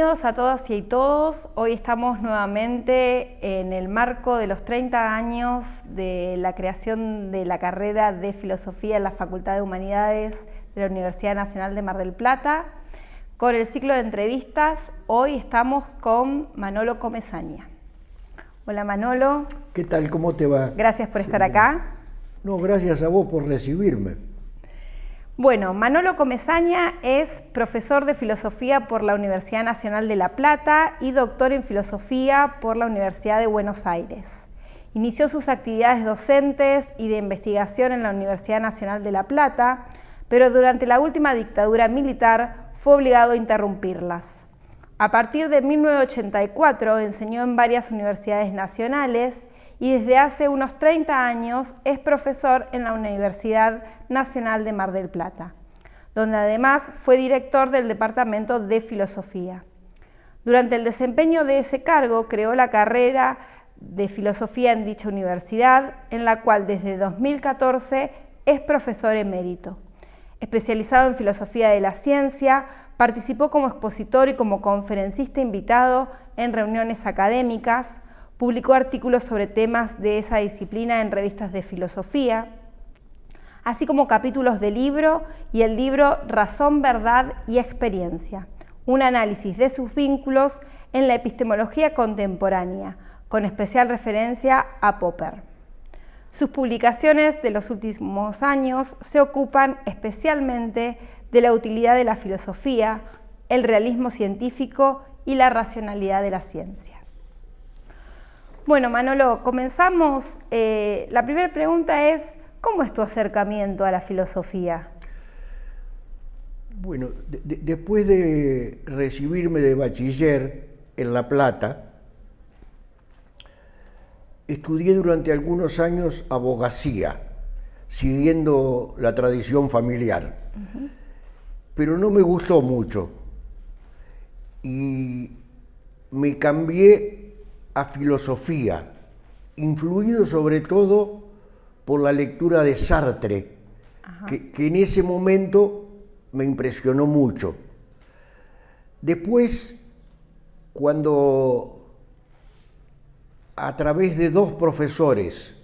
Bienvenidos a todas y todos. Hoy estamos nuevamente en el marco de los 30 años de la creación de la carrera de Filosofía en la Facultad de Humanidades de la Universidad Nacional de Mar del Plata. Con el ciclo de entrevistas, hoy estamos con Manolo Comesaña. Hola Manolo. ¿Qué tal? ¿Cómo te va? Gracias por estar acá. No, gracias a vos por recibirme. Bueno, Manolo Comesaña es profesor de Filosofía por la Universidad Nacional de La Plata y doctor en Filosofía por la Universidad de Buenos Aires. Inició sus actividades docentes y de investigación en la Universidad Nacional de La Plata, pero durante la última dictadura militar fue obligado a interrumpirlas. A partir de 1984 enseñó en varias universidades nacionales y desde hace unos 30 años es profesor en la Universidad Nacional de Mar del Plata, donde además fue director del Departamento de Filosofía. Durante el desempeño de ese cargo creó la carrera de Filosofía en dicha universidad, en la cual desde 2014 es profesor emérito. Especializado en Filosofía de la Ciencia, participó como expositor y como conferencista invitado en reuniones académicas. Publicó artículos sobre temas de esa disciplina en revistas de filosofía, así como capítulos de libro y el libro Razón, Verdad y Experiencia, un análisis de sus vínculos en la epistemología contemporánea, con especial referencia a Popper. Sus publicaciones de los últimos años se ocupan especialmente de la utilidad de la filosofía, el realismo científico y la racionalidad de la ciencia. Bueno, Manolo, comenzamos. La primera pregunta es, ¿cómo es tu acercamiento a la filosofía? Bueno, después de recibirme de bachiller en La Plata, estudié durante algunos años abogacía, siguiendo la tradición familiar, pero no me gustó mucho y me cambié a filosofía, influido sobre todo por la lectura de Sartre, que en ese momento me impresionó mucho. Después, cuando a través de dos profesores,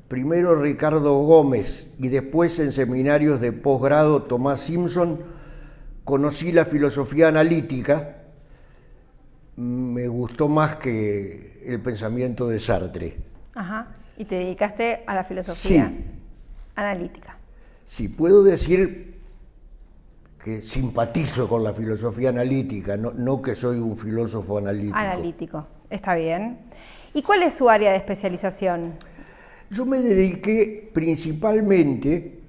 primero Ricardo Gómez y después en seminarios de posgrado Tomás Simpson, conocí la filosofía analítica, me gustó más que el pensamiento de Sartre. Ajá. Y te dedicaste a la filosofía Sí. analítica. Sí, puedo decir que simpatizo con la filosofía analítica, no que soy un filósofo analítico. Analítico, está bien. ¿Y cuál es su área de especialización? Yo me dediqué principalmente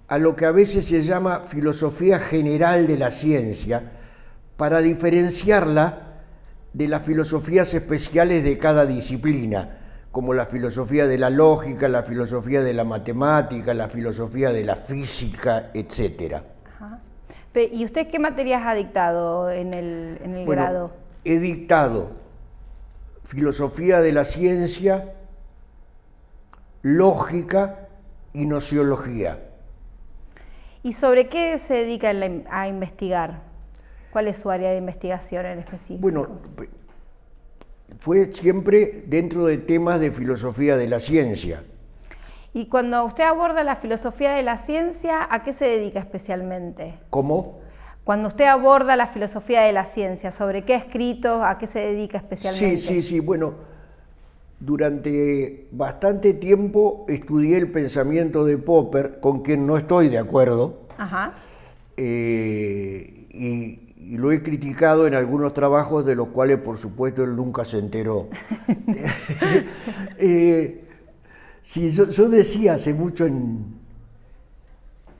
a lo que a veces se llama filosofía general de la ciencia, para diferenciarla de las filosofías especiales de cada disciplina, como la filosofía de la lógica, la filosofía de la matemática, la filosofía de la física, etc. Ajá. ¿Y usted qué materias ha dictado en el grado? He dictado filosofía de la ciencia, lógica y nociología. ¿Y sobre qué se dedica a investigar? ¿Cuál es su área de investigación en específico? Bueno, fue siempre dentro de temas de filosofía de la ciencia. Y cuando usted aborda la filosofía de la ciencia, ¿a qué se dedica especialmente? ¿Cómo? Cuando usted aborda la filosofía de la ciencia, ¿sobre qué ha escrito? ¿A qué se dedica especialmente? Sí. Bueno, durante bastante tiempo estudié el pensamiento de Popper, con quien no estoy de acuerdo. Ajá. Y lo he criticado en algunos trabajos de los cuales, por supuesto, él nunca se enteró. Sí, yo decía hace mucho en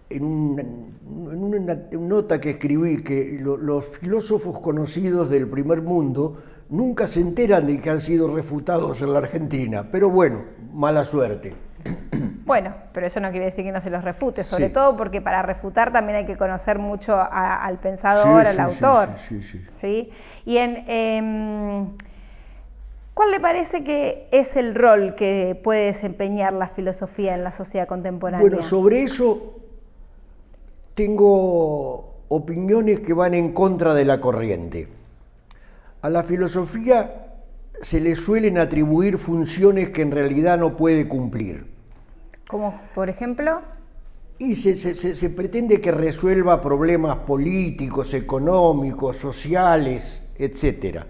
una nota que escribí que los filósofos conocidos del primer mundo nunca se enteran de que han sido refutados en la Argentina, pero bueno, mala suerte. Bueno, pero eso no quiere decir que no se los refute, sobre todo porque para refutar también hay que conocer mucho al pensador, al autor. Sí. Y ¿cuál le parece que es el rol que puede desempeñar la filosofía en la sociedad contemporánea? Bueno, sobre eso tengo opiniones que van en contra de la corriente. A la filosofía se le suelen atribuir funciones que en realidad no puede cumplir. ¿Como por ejemplo? Y se pretende que resuelva problemas políticos, económicos, sociales, etc.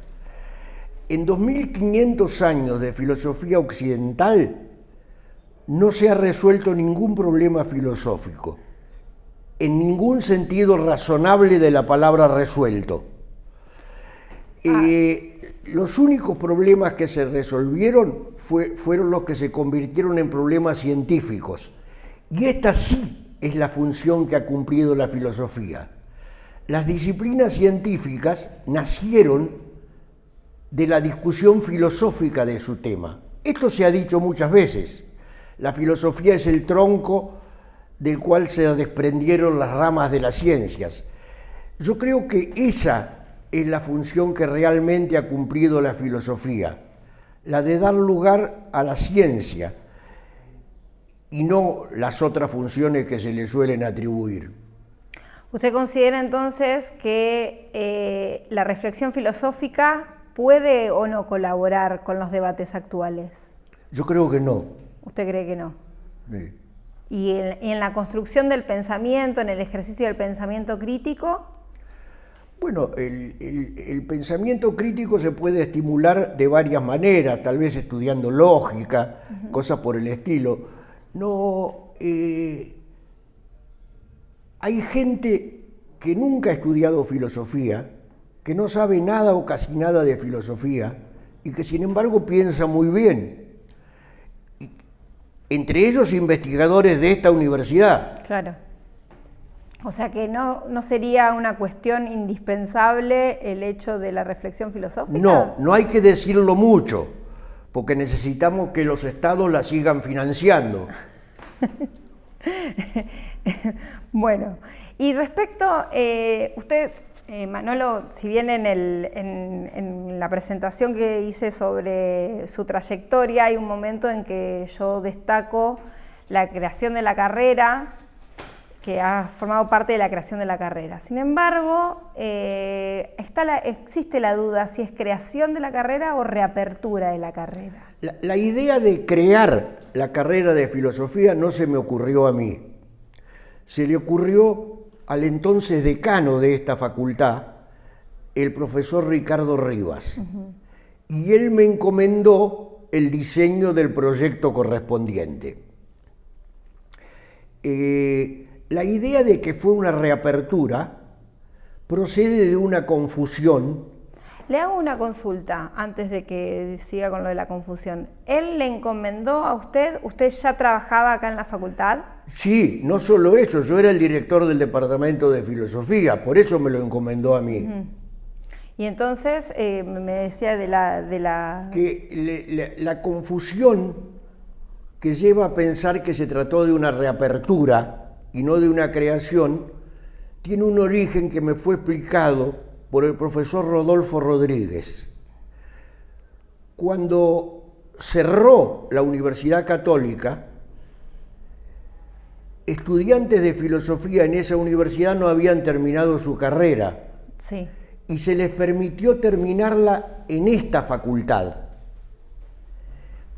En 2500 años de filosofía occidental no se ha resuelto ningún problema filosófico, en ningún sentido razonable de la palabra resuelto. Los únicos problemas que se resolvieron fueron los que se convirtieron en problemas científicos. Y esta sí es la función que ha cumplido la filosofía. Las disciplinas científicas nacieron de la discusión filosófica de su tema. Esto se ha dicho muchas veces. La filosofía es el tronco del cual se desprendieron las ramas de las ciencias. Yo creo que esa es la función que realmente ha cumplido la filosofía, la de dar lugar a la ciencia y no las otras funciones que se le suelen atribuir. ¿Usted considera entonces que la reflexión filosófica puede o no colaborar con los debates actuales? Yo creo que no. ¿Usted cree que no? Sí. ¿Y en la construcción del pensamiento, en el ejercicio del pensamiento crítico? Bueno, el pensamiento crítico se puede estimular de varias maneras, tal vez estudiando lógica, cosas por el estilo. No, hay gente que nunca ha estudiado filosofía, que no sabe nada o casi nada de filosofía y que sin embargo piensa muy bien. Entre ellos investigadores de esta universidad. Claro. O sea que no sería una cuestión indispensable el hecho de la reflexión filosófica. No hay que decirlo mucho, porque necesitamos que los estados la sigan financiando. Bueno, y respecto, usted, Manolo, si bien en la presentación que hice sobre su trayectoria hay un momento en que yo destaco la creación de la carrera, que ha formado parte de la creación de la carrera. Sin embargo, existe la duda si es creación de la carrera o reapertura de la carrera. La idea de crear la carrera de filosofía no se me ocurrió a mí. Se le ocurrió al entonces decano de esta facultad, el profesor Ricardo Rivas. Y él me encomendó el diseño del proyecto correspondiente. La idea de que fue una reapertura procede de una confusión. Le hago una consulta antes de que siga con lo de la confusión. ¿Él le encomendó a usted ya trabajaba acá en la facultad? Sí, no solo eso, yo era el director del departamento de filosofía, por eso me lo encomendó a mí. Y entonces me decía de la... Que la confusión que lleva a pensar que se trató de una reapertura y no de una creación, tiene un origen que me fue explicado por el profesor Rodolfo Rodríguez. Cuando cerró la Universidad Católica, estudiantes de filosofía en esa universidad no habían terminado su carrera. Sí. Y se les permitió terminarla en esta facultad.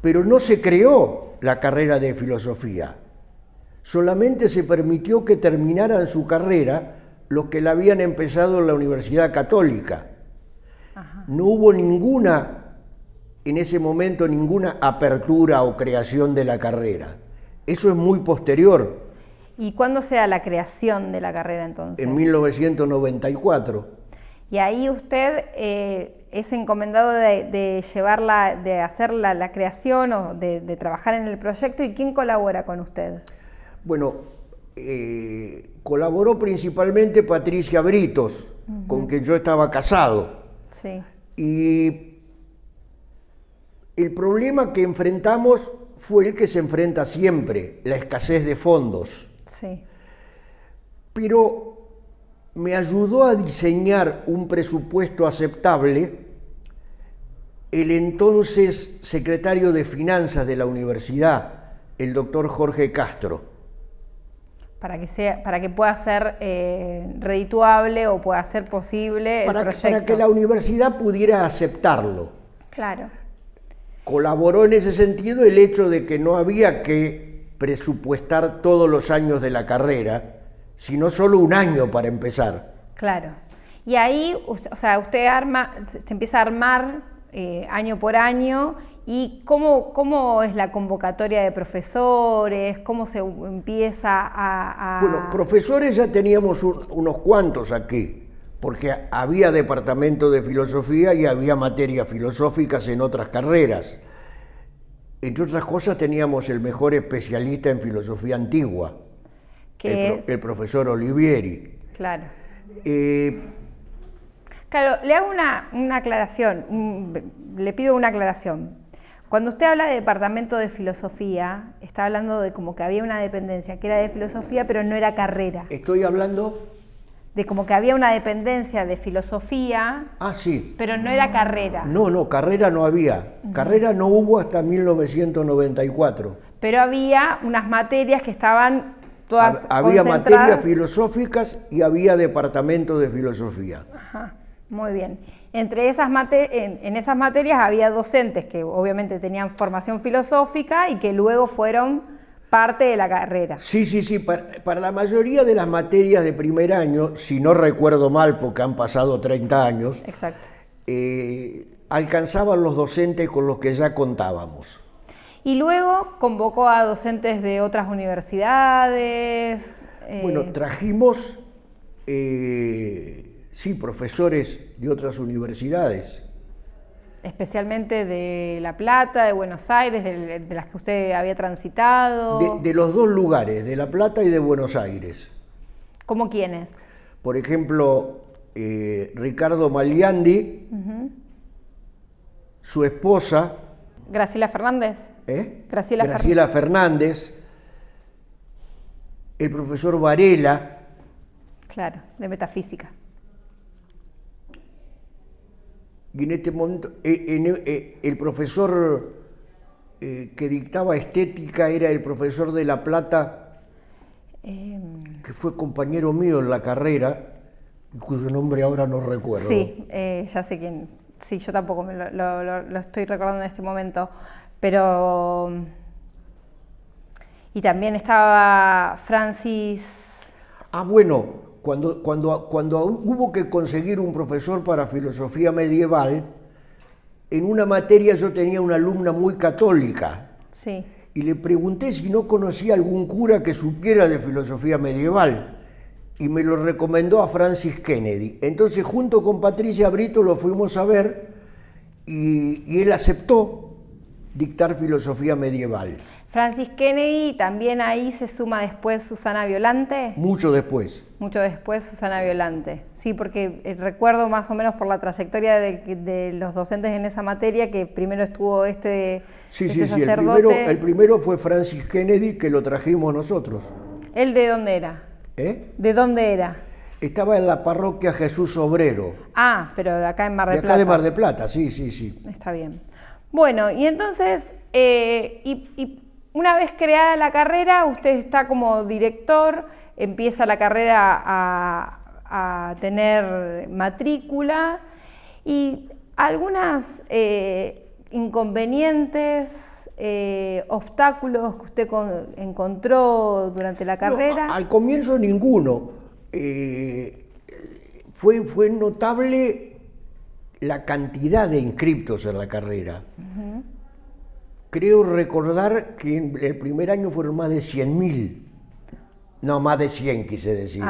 Pero no se creó la carrera de filosofía. Solamente se permitió que terminaran su carrera los que la habían empezado en la Universidad Católica. Ajá. No hubo en ese momento, ninguna apertura o creación de la carrera. Eso es muy posterior. ¿Y cuándo se da la creación de la carrera entonces? En 1994. Y ahí usted es encomendado de llevarla, de hacer la creación o de trabajar en el proyecto. ¿Y quién colabora con usted? Bueno, colaboró principalmente Patricia Britos, con quien yo estaba casado. Sí. Y el problema que enfrentamos fue el que se enfrenta siempre, la escasez de fondos. Sí. Pero me ayudó a diseñar un presupuesto aceptable el entonces secretario de Finanzas de la universidad, el doctor Jorge Castro. para que pueda ser redituable o pueda ser posible el proyecto. Para que la universidad pudiera aceptarlo. Claro. Colaboró en ese sentido el hecho de que no había que presupuestar todos los años de la carrera, sino solo un año para empezar. Claro. Y ahí, usted se empieza a armar año por año. ¿Y cómo es la convocatoria de profesores? ¿Cómo se empieza a...? Bueno, profesores ya teníamos unos cuantos aquí, porque había departamento de filosofía y había materias filosóficas en otras carreras. Entre otras cosas teníamos el mejor especialista en filosofía antigua, el profesor Olivieri. Claro. Claro, le hago una aclaración, le pido una aclaración. Cuando usted habla de departamento de filosofía, está hablando de como que había una dependencia que era de filosofía, pero no era carrera. Estoy hablando de como que había una dependencia de filosofía, sí, pero no era carrera. No, carrera no había. Carrera no hubo hasta 1994. Pero había unas materias que estaban todas había concentradas. Materias filosóficas y había departamento de filosofía. Ajá, muy bien. Entre esas en esas materias había docentes que obviamente tenían formación filosófica y que luego fueron parte de la carrera. Sí. Para la mayoría de las materias de primer año, si no recuerdo mal porque han pasado 30 años, exacto, alcanzaban los docentes con los que ya contábamos. Y luego convocó a docentes de otras universidades. Bueno, trajimos... sí, profesores de otras universidades. Especialmente de La Plata, de Buenos Aires, de las que usted había transitado. De los dos lugares, de La Plata y de Buenos Aires. ¿Cómo quiénes? Por ejemplo, Ricardo Maliandi, su esposa. Graciela Fernández. Graciela Fernández, el profesor Varela. Claro, de metafísica. Y en este momento, el profesor que dictaba estética era el profesor de La Plata, que fue compañero mío en la carrera, y cuyo nombre ahora no recuerdo. Sí, ya sé quién. Sí, yo tampoco lo estoy recordando en este momento. Pero... Y también estaba Francis... Bueno... Cuando hubo que conseguir un profesor para filosofía medieval, en una materia yo tenía una alumna muy católica. Sí. Y le pregunté si no conocía algún cura que supiera de filosofía medieval. Y me lo recomendó a Francis Kennedy. Entonces, junto con Patricia Brito lo fuimos a ver y él aceptó dictar filosofía medieval. Francis Kennedy, también ahí se suma después Susana Violante. Mucho después Susana Violante. Sí, porque recuerdo más o menos por la trayectoria de los docentes en esa materia que primero estuvo este sacerdote. El primero fue Francis Kennedy, que lo trajimos nosotros. ¿Él de dónde era? ¿De dónde era? Estaba en la parroquia Jesús Obrero. Pero de acá en Mar del Plata. De acá de Mar del Plata, sí. Está bien. Bueno, y entonces, una vez creada la carrera, usted está como director, empieza la carrera a tener matrícula y algunas inconvenientes, obstáculos que usted encontró durante la carrera. No, al comienzo ninguno. Fue notable la cantidad de inscriptos en la carrera. Creo recordar que en el primer año fueron más de 100.000. No, más de 100 quise decir.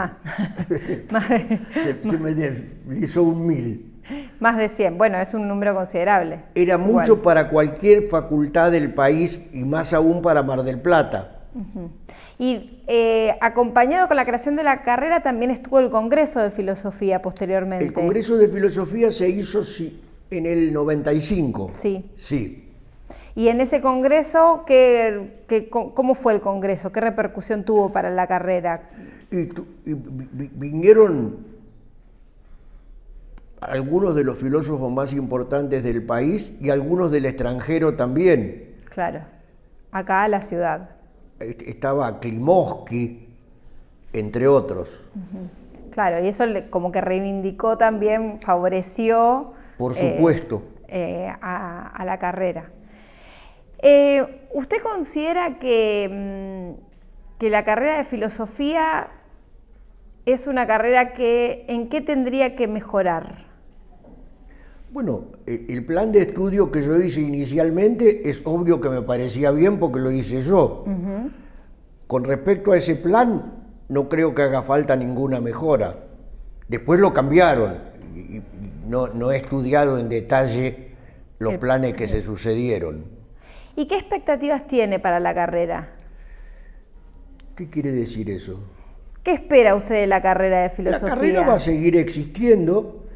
Se me deslizó un 1000. Más de 100, bueno, es un número considerable. Era mucho para cualquier facultad del país y más aún para Mar del Plata. Y acompañado con la creación de la carrera también estuvo el Congreso de Filosofía posteriormente. El Congreso de Filosofía se hizo en el 95. Sí. Y en ese congreso, ¿cómo fue el congreso? ¿Qué repercusión tuvo para la carrera? Y vinieron algunos de los filósofos más importantes del país y algunos del extranjero también. Claro, acá a la ciudad. Estaba Klimovsky, entre otros. Claro, y eso como que reivindicó también, favoreció Por supuesto. A la carrera. ¿Usted considera que la carrera de filosofía es una carrera que en qué tendría que mejorar? Bueno, el plan de estudio que yo hice inicialmente es obvio que me parecía bien porque lo hice yo. Con respecto a ese plan, no creo que haga falta ninguna mejora. Después lo cambiaron y no he estudiado en detalle los planes que se sucedieron. ¿Y qué expectativas tiene para la carrera? ¿Qué quiere decir eso? ¿Qué espera usted de la carrera de filosofía? La carrera va a seguir existiendo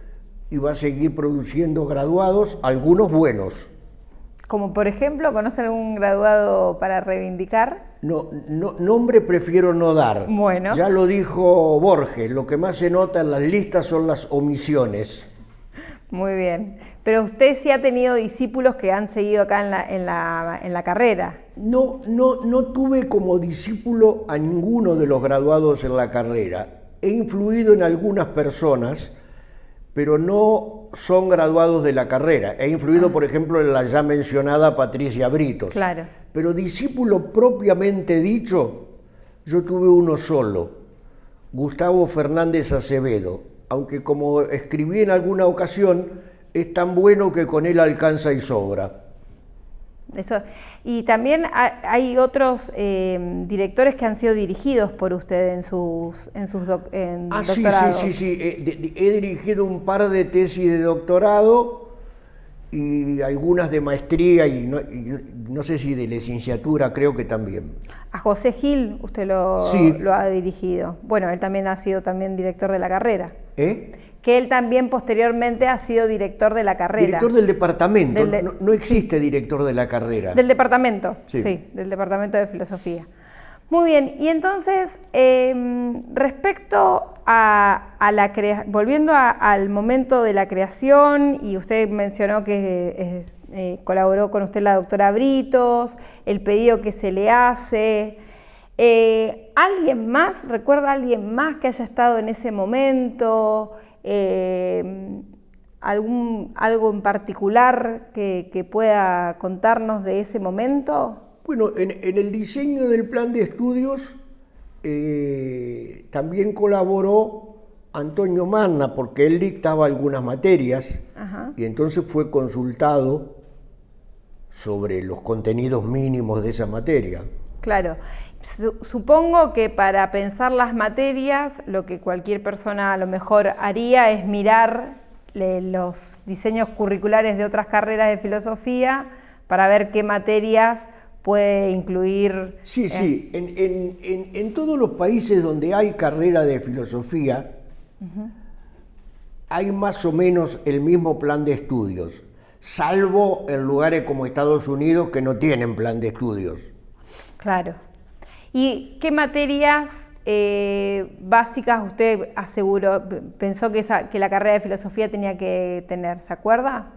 y va a seguir produciendo graduados, algunos buenos. Como por ejemplo, ¿conoce algún graduado para reivindicar? No, nombre prefiero no dar. Bueno. Ya lo dijo Borges, lo que más se nota en las listas son las omisiones. Muy bien. Pero usted sí ha tenido discípulos que han seguido acá en la carrera. No tuve como discípulo a ninguno de los graduados en la carrera. He influido en algunas personas, pero no son graduados de la carrera. He influido, por ejemplo, en la ya mencionada Patricia Britos. Claro. Pero discípulo propiamente dicho, yo tuve uno solo, Gustavo Fernández Acevedo, aunque como escribí en alguna ocasión, es tan bueno que con él alcanza y sobra. Eso. Y también hay otros directores que han sido dirigidos por usted en sus doctorados. Sí. He dirigido un par de tesis de doctorado y algunas de maestría y no sé si de licenciatura, creo que también. A José Gil usted lo ha dirigido. Bueno, él también ha sido también director de la carrera. Que él también posteriormente ha sido director de la carrera. Director del departamento, no existe director de la carrera. Del departamento, sí, del departamento de filosofía. Muy bien, y entonces, respecto volviendo al momento de la creación, y usted mencionó que colaboró con usted la doctora Britos, el pedido que se le hace, ¿alguien más, recuerda a alguien más que haya estado en ese momento? ¿Algo en particular que pueda contarnos de ese momento? Bueno, en el diseño del plan de estudios también colaboró Antonio Manna, porque él dictaba algunas materias. Ajá. Y entonces fue consultado sobre los contenidos mínimos de esa materia. Claro. Supongo que para pensar las materias, lo que cualquier persona a lo mejor haría es mirar los diseños curriculares de otras carreras de filosofía para ver qué materias puede incluir. Sí. En todos los países donde hay carrera de filosofía, hay más o menos el mismo plan de estudios, salvo en lugares como Estados Unidos que no tienen plan de estudios. Claro. ¿Y qué materias básicas usted pensó que la carrera de filosofía tenía que tener? ¿Se acuerda?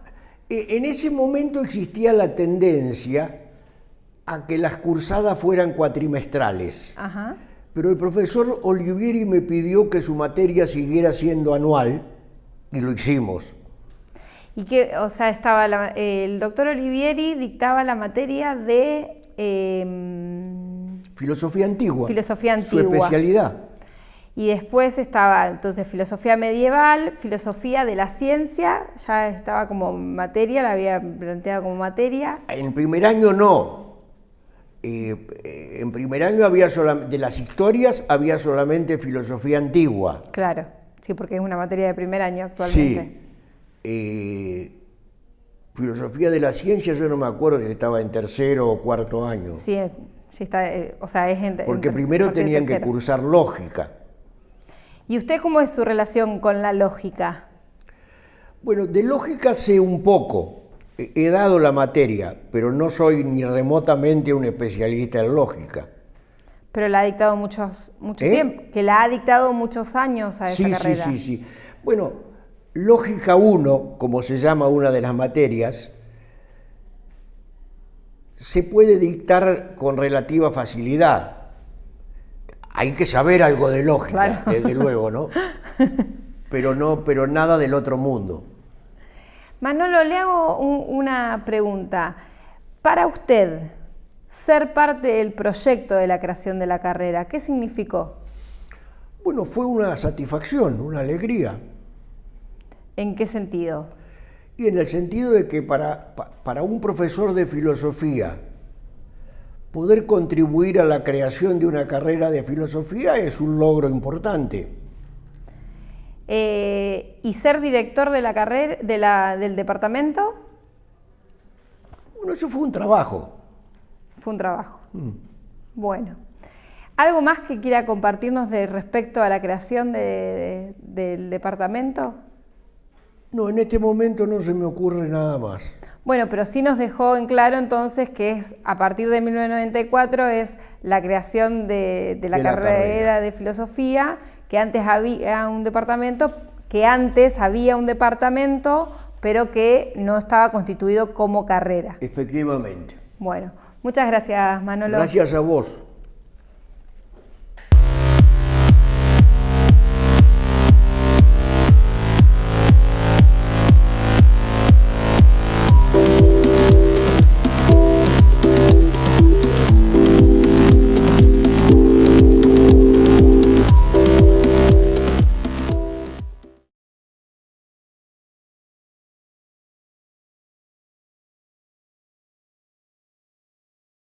En ese momento existía la tendencia a que las cursadas fueran cuatrimestrales. Ajá. Pero el profesor Olivieri me pidió que su materia siguiera siendo anual y lo hicimos. ¿Y qué? O sea, el doctor Olivieri dictaba la materia de filosofía antigua. Filosofía antigua. Su especialidad. Y después estaba entonces filosofía medieval, filosofía de la ciencia, ya estaba como materia, la había planteado como materia. En primer año no. En primer año de las historias había solamente filosofía antigua. Claro, sí, porque es una materia de primer año actualmente. Sí. Filosofía de la ciencia yo no me acuerdo si estaba en tercero o cuarto año. Sí está, o sea, es porque primero tenían que cursar lógica. ¿Y usted cómo es su relación con la lógica? Bueno, de lógica sé un poco. He dado la materia, pero no soy ni remotamente un especialista en lógica. Pero la ha dictado mucho tiempo, que la ha dictado muchos años a esa carrera. Sí. Bueno, lógica 1, como se llama una de las materias, se puede dictar con relativa facilidad. hay que saber algo de lógica, Claro. desde luego, ¿no? Pero nada del otro mundo. Manolo, le hago una pregunta. Para usted, ser parte del proyecto de la creación de la carrera, ¿qué significó? Bueno, fue una satisfacción, una alegría. ¿En qué sentido? Y en el sentido de que para un profesor de filosofía, poder contribuir a la creación de una carrera de filosofía es un logro importante. ¿Y ser director de la carrera, del departamento? Bueno, eso fue un trabajo. Fue un trabajo. Bueno. ¿Algo más que quiera compartirnos respecto a la creación del departamento? No, en este momento no se me ocurre nada más. Bueno, pero sí nos dejó en claro entonces que a partir de 1994 es la creación de la carrera de filosofía, que antes había un departamento, pero que no estaba constituido como carrera. Efectivamente. Bueno, muchas gracias, Manolo. Gracias a vos.